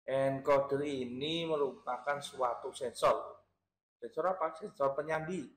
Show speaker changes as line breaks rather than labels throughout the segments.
Encoder ini merupakan suatu sensor. Sensor apa? Sensor penyambi.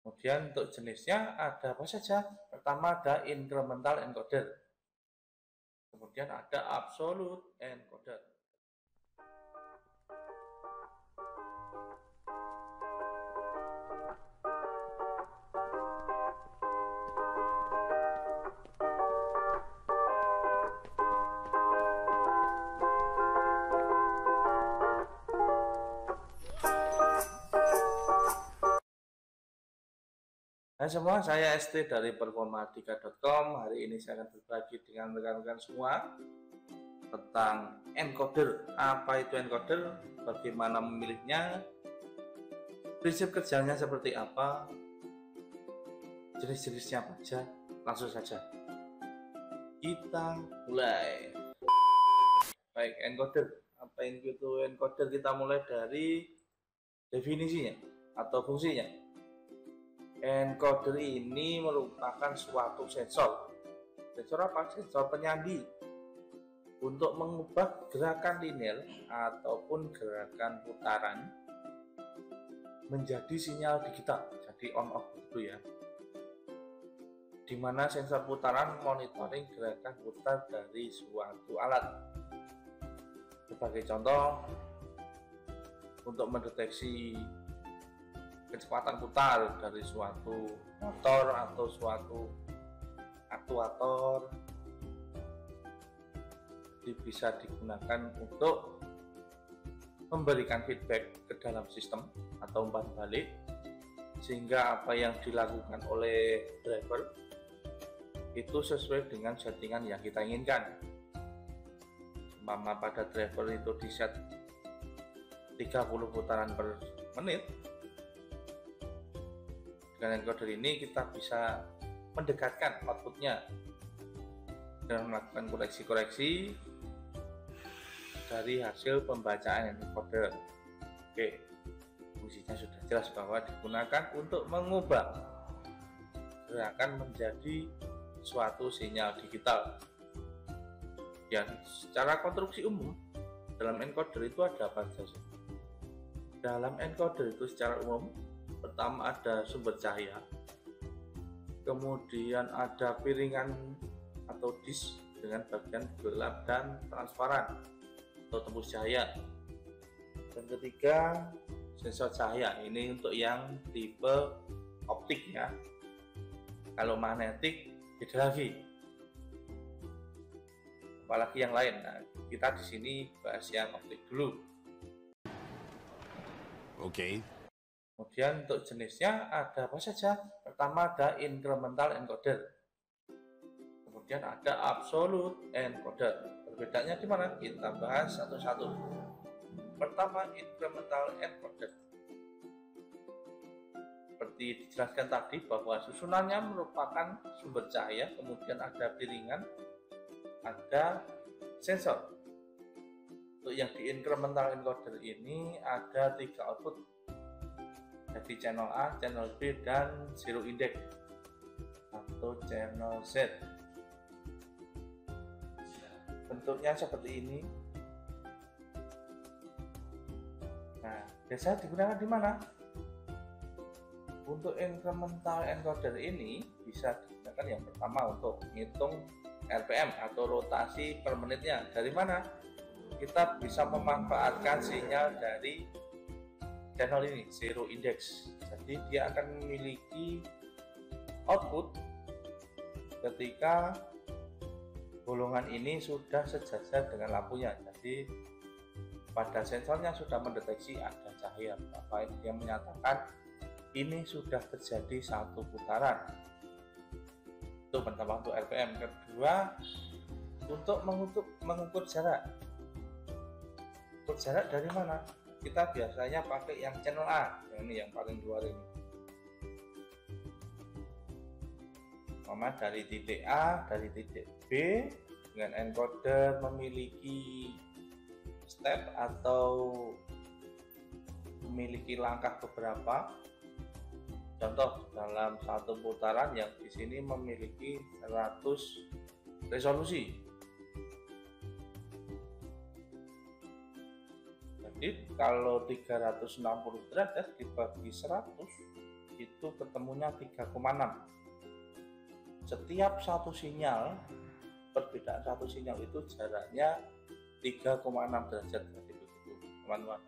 Kemudian untuk jenisnya ada apa saja? Pertama ada incremental encoder. Kemudian ada absolute encoder. Hai semua, saya ST dari performatika.com. Hari ini saya akan berbagi dengan rekan-rekan semua tentang encoder. Apa itu encoder? Bagaimana memilihnya? Prinsip kerjanya seperti apa? Jenis-jenisnya apa saja? Langsung saja kita mulai. Baik, encoder. Apa itu encoder? Kita mulai dari definisinya atau fungsinya. Encoder ini merupakan suatu sensor. Sensor apa? Sensor penyambi untuk mengubah gerakan linear ataupun gerakan putaran menjadi sinyal digital, jadi on off gitu ya. Dimana sensor putaran monitoring gerakan putar dari suatu alat. Sebagai contoh, untuk mendeteksi kecepatan putar dari suatu motor atau suatu aktuator, jadi bisa digunakan untuk memberikan feedback ke dalam sistem atau umpan balik, sehingga apa yang dilakukan oleh driver itu sesuai dengan settingan yang kita inginkan. Umpama pada driver itu di set 30 putaran per menit, dengan encoder ini kita bisa mendekatkan outputnya dan melakukan koreksi-koreksi dari hasil pembacaan encoder. Oke, fungsinya sudah jelas bahwa digunakan untuk mengubah gerakan menjadi suatu sinyal digital. Dan secara konstruksi umum dalam encoder itu ada apa saja? Dalam encoder itu secara umum, pertama ada sumber cahaya, kemudian ada piringan atau disk dengan bagian gelap dan transparan atau tembus cahaya, dan ketiga sensor cahaya. Ini untuk yang tipe optik ya. Kalau magnetik beda lagi, apalagi yang lain. Nah, kita di sini bahas yang optik dulu.
Oke.
Kemudian untuk jenisnya ada apa saja? Pertama ada incremental encoder. Kemudian ada absolute encoder. Perbedaannya di mana? Kita bahas satu-satu. Pertama, incremental encoder. Seperti dijelaskan tadi bahwa susunannya merupakan sumber cahaya, kemudian ada piringan, ada sensor. Untuk yang di incremental encoder ini ada 3 output, jadi channel A, channel B, dan zero index atau channel Z. Bentuknya seperti ini. Nah, biasa digunakan di mana? Untuk incremental encoder ini bisa digunakan yang pertama untuk menghitung RPM atau rotasi per menitnya. Dari mana? Kita bisa memanfaatkan sinyal dari channel ini, zero index. Jadi dia akan memiliki output ketika golongan ini sudah sejajar dengan lampunya. Jadi pada sensornya sudah mendeteksi ada cahaya apa, yang menyatakan ini sudah terjadi satu putaran. Itu pertama untuk RPM. Kedua, untuk mengukur jarak. Ukur jarak dari mana? Kita biasanya pakai yang channel A, ini yang paling luar ini. Mama dari titik A, dari titik B, dengan encoder memiliki step atau memiliki langkah beberapa. Contoh dalam satu putaran yang di sini memiliki 100 resolusi. Jadi kalau 360 derajat dibagi 100 itu ketemunya 3,6. Setiap satu sinyal, perbedaan satu sinyal itu jaraknya 3,6 derajat. Jadi begitu teman-teman,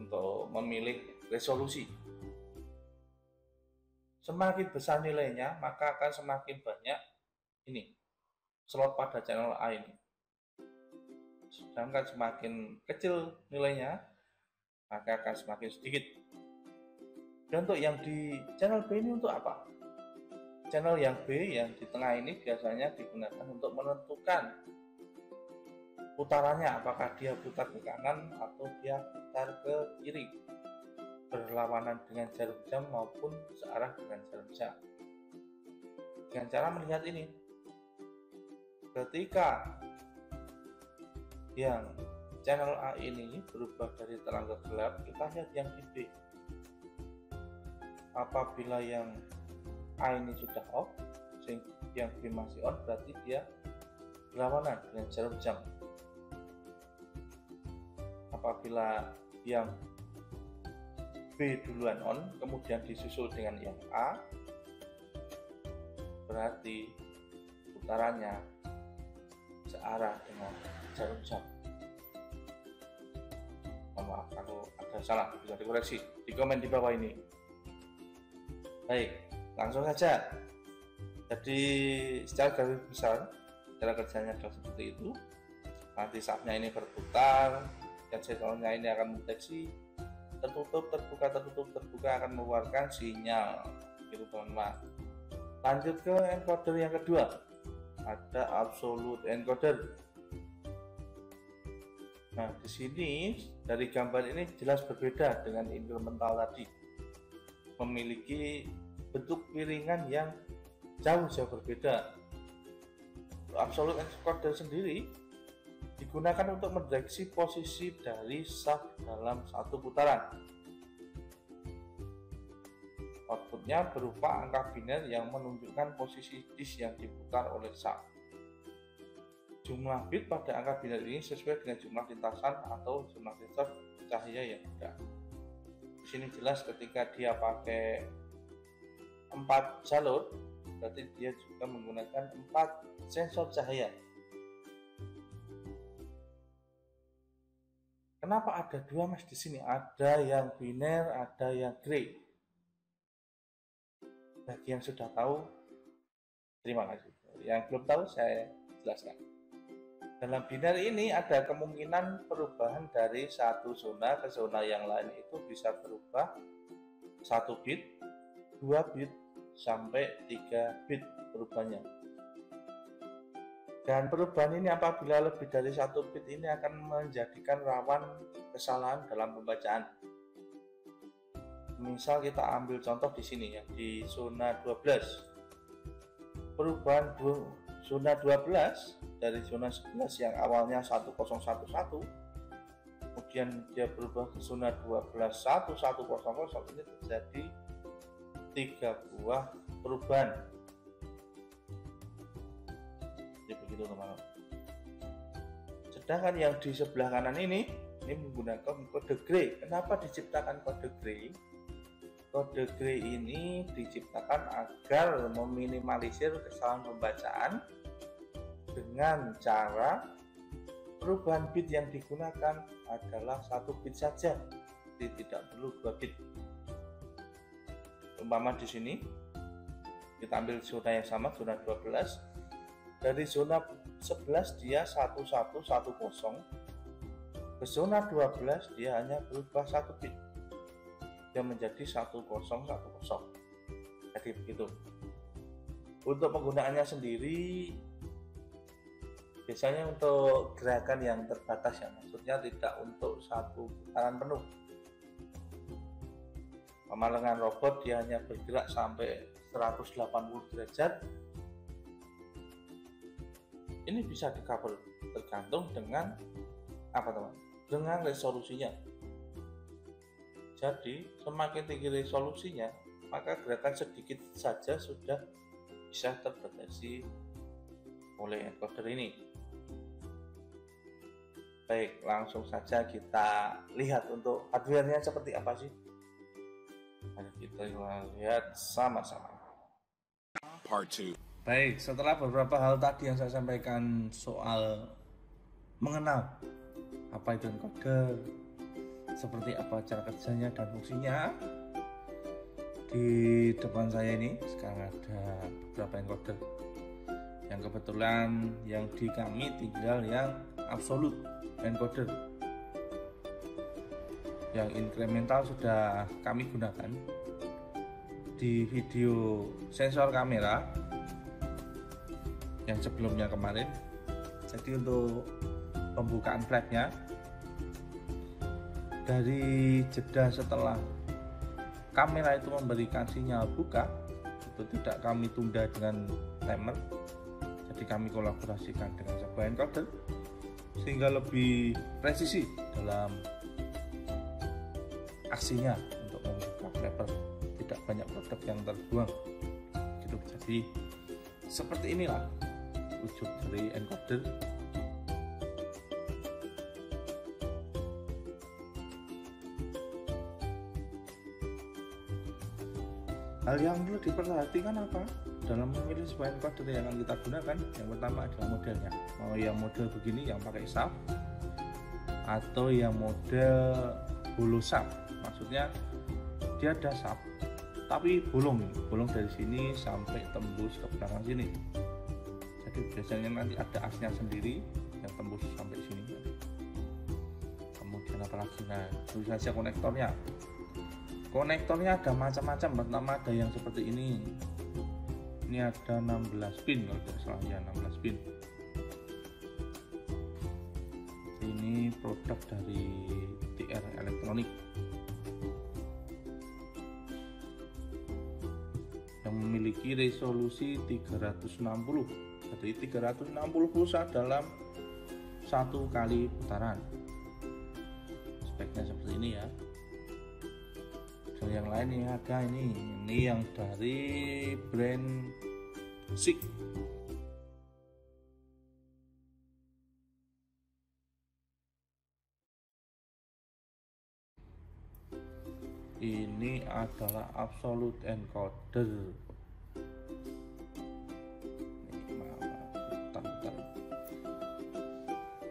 untuk memilih resolusi. Semakin besar nilainya, maka akan semakin banyak ini slot pada channel A ini. Sedangkan semakin kecil nilainya, maka akan semakin sedikit. Dan untuk yang di channel B ini untuk apa? Channel yang B yang di tengah ini biasanya digunakan untuk menentukan putarannya, apakah dia putar ke kanan atau dia putar ke kiri, berlawanan dengan jarum jam maupun searah dengan jarum jam. Dengan cara melihat ini, ketika yang channel A ini berubah dari terang ke gelap, kita lihat yang di B. Apabila yang A ini sudah off, sehingga yang B masih on, berarti dia berlawanan dengan jarum jam. Apabila yang B duluan on, kemudian disusul dengan yang A, berarti putarannya searah dengan jarum jam. Maaf kalau ada salah, bisa dikoreksi di komen di bawah ini. Baik, langsung saja. Jadi secara garis besar, cara kerjanya adalah seperti itu. Nanti saatnya ini berputar, dan sensornya ini akan mendeteksi tertutup, terbuka, tertutup, terbuka, akan mengeluarkan sinyal. Gitu teman-teman. Lanjut ke encoder yang kedua, ada absolute encoder. Nah, di sini dari gambar ini jelas berbeda dengan incremental tadi. Memiliki bentuk piringan yang jauh-jauh berbeda. Absolute encoder sendiri digunakan untuk mendeteksi posisi dari shaft dalam satu putaran. Outputnya berupa angka biner yang menunjukkan posisi disk yang diputar oleh shaft. Jumlah bit pada angka biner ini sesuai dengan jumlah lintasan atau jumlah sensor cahaya yang ada. Di sini jelas ketika dia pakai 4 jalur, berarti dia juga menggunakan 4 sensor cahaya. Kenapa ada 2 mas di sini? Ada yang biner, ada yang gray. Bagi yang sudah tahu, terima kasih. Yang belum tahu, saya jelaskan. Dalam biner ini ada kemungkinan perubahan dari satu zona ke zona yang lain itu bisa berubah 1 bit, 2 bit, sampai 3 bit perubahannya. Dan perubahan ini apabila lebih dari 1 bit ini akan menjadikan rawan kesalahan dalam pembacaan. Misal kita ambil contoh di sini ya, di zona 12. Perubahan zona 12 dari zona 11 yang awalnya 1011, kemudian dia berubah ke zona 121100, ini terjadi 3 buah perubahan. Jadi begitu teman-teman. Sedangkan yang di sebelah kanan ini menggunakan kode gray. Kenapa diciptakan kode gray? Kode gray ini diciptakan agar meminimalisir kesalahan pembacaan dengan cara perubahan bit yang digunakan adalah 1 bit saja, jadi tidak perlu 2 bit. Umpama di sini kita ambil zona yang sama, zona 12. Dari zona 11 dia 1110, ke zona 12 dia hanya berubah 1 bit, dia menjadi 1010. Jadi begitu. Untuk penggunaannya sendiri biasanya untuk gerakan yang terbatas ya, maksudnya tidak untuk satu putaran penuh. Lengan robot dia hanya bergerak sampai 180 derajat. Ini bisa di cover tergantung dengan apa teman? Dengan resolusinya. Jadi semakin tinggi resolusinya, maka gerakan sedikit saja sudah bisa terdeteksi oleh encoder ini. Baik, langsung saja kita lihat untuk hardware-nya seperti apa sih. Mari kita lihat sama-sama.
Part 2.
Baik, setelah beberapa hal tadi yang saya sampaikan soal mengenal apa itu encoder, seperti apa cara kerjanya dan fungsinya, di depan saya ini sekarang ada beberapa encoder yang kebetulan yang di kami tinggal yang absolute encoder. Yang incremental sudah kami gunakan di video sensor kamera yang sebelumnya kemarin. Jadi untuk pembukaan flapnya, dari jeda setelah kamera itu memberikan sinyal buka, itu tidak kami tunda dengan timer. Jadi kami kolaborasikan dengan sebuah encoder sehingga lebih presisi dalam aksinya untuk membuka flapper, tidak banyak produk yang terbuang gitu. Jadi seperti inilah wujud dari encoder. Hal yang perlu diperhatikan apa dalam memilih sebuah encoder yang akan kita gunakan? Yang pertama adalah modelnya. Mau yang model begini yang pakai shaft, atau yang model hollow shaft. Maksudnya dia ada shaft tapi bolong dari sini sampai tembus ke belakang sini. Jadi biasanya nanti ada asnya sendiri yang tembus sampai sini. Kemudian apalagi, nah itu saja konektornya. Konektornya ada macam-macam. Pertama ada yang seperti ini ada 16 pin kalau tidak salah, ya 16 pin. Ini produk dari TR Elektronik yang memiliki resolusi 360. Jadi 360 pulsa dalam satu kali putaran. Speknya seperti ini ya. Dan yang lain ini ada ini yang dari brand SIG. Ini adalah absolute encoder.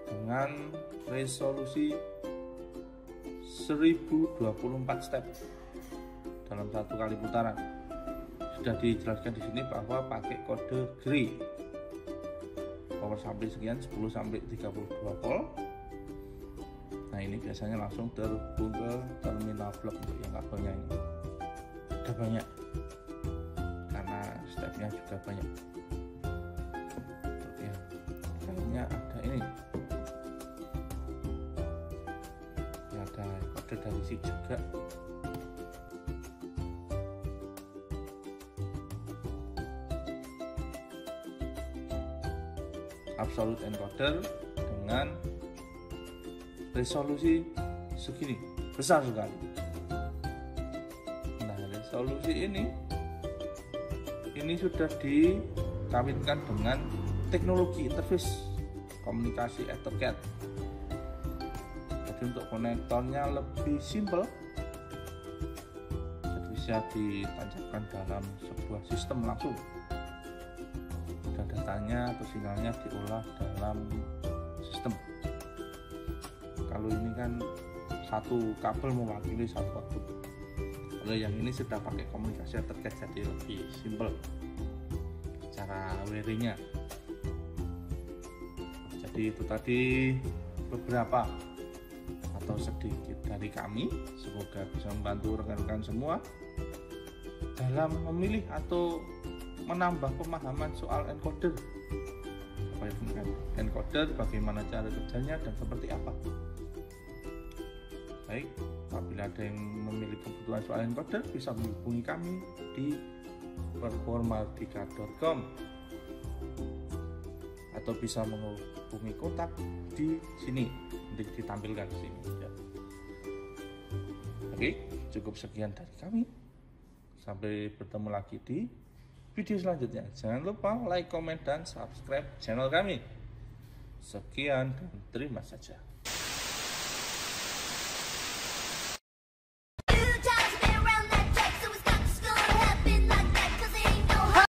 Dengan resolusi 1024 step dalam satu kali putaran. Sudah dijelaskan di sini bahwa pakai kode GRI. Power sampai sekian 10 sampai 32 volt. Nah, ini biasanya langsung terhubung ke terminal blok untuk yang kabelnya ini. Ada banyak. Karena stepnya juga banyak. Ya, kayaknya ada ini. Ya, ada kode dari SIG juga. Absolute encoder dengan resolusi segini, besar sekali. Nah, resolusi ini sudah dikawinkan dengan teknologi interface komunikasi Ethercat. Jadi untuk konektornya lebih simple, jadi bisa ditancapkan dalam sebuah sistem langsung. Datanya atau sinyalnya diolah dalam sistem. Kalau ini kan satu kabel mewakili satu output. Kalau yang ini sudah pakai komunikasi terkait, jadi lebih simple cara wiringnya. Jadi itu tadi beberapa atau sedikit dari kami. Semoga bisa membantu rekan-rekan semua dalam memilih atau menambah pemahaman soal encoder. Apa itu encoder, bagaimana cara kerjanya dan seperti apa. Baik, apabila ada yang memiliki kebutuhan soal encoder bisa menghubungi kami di performardika.com atau bisa menghubungi kontak di sini, nanti ditampilkan di sini ya. Oke, cukup sekian dari kami. Sampai bertemu lagi di video selanjutnya. Jangan lupa like, komen, dan subscribe channel kami. Sekian dan terima saja.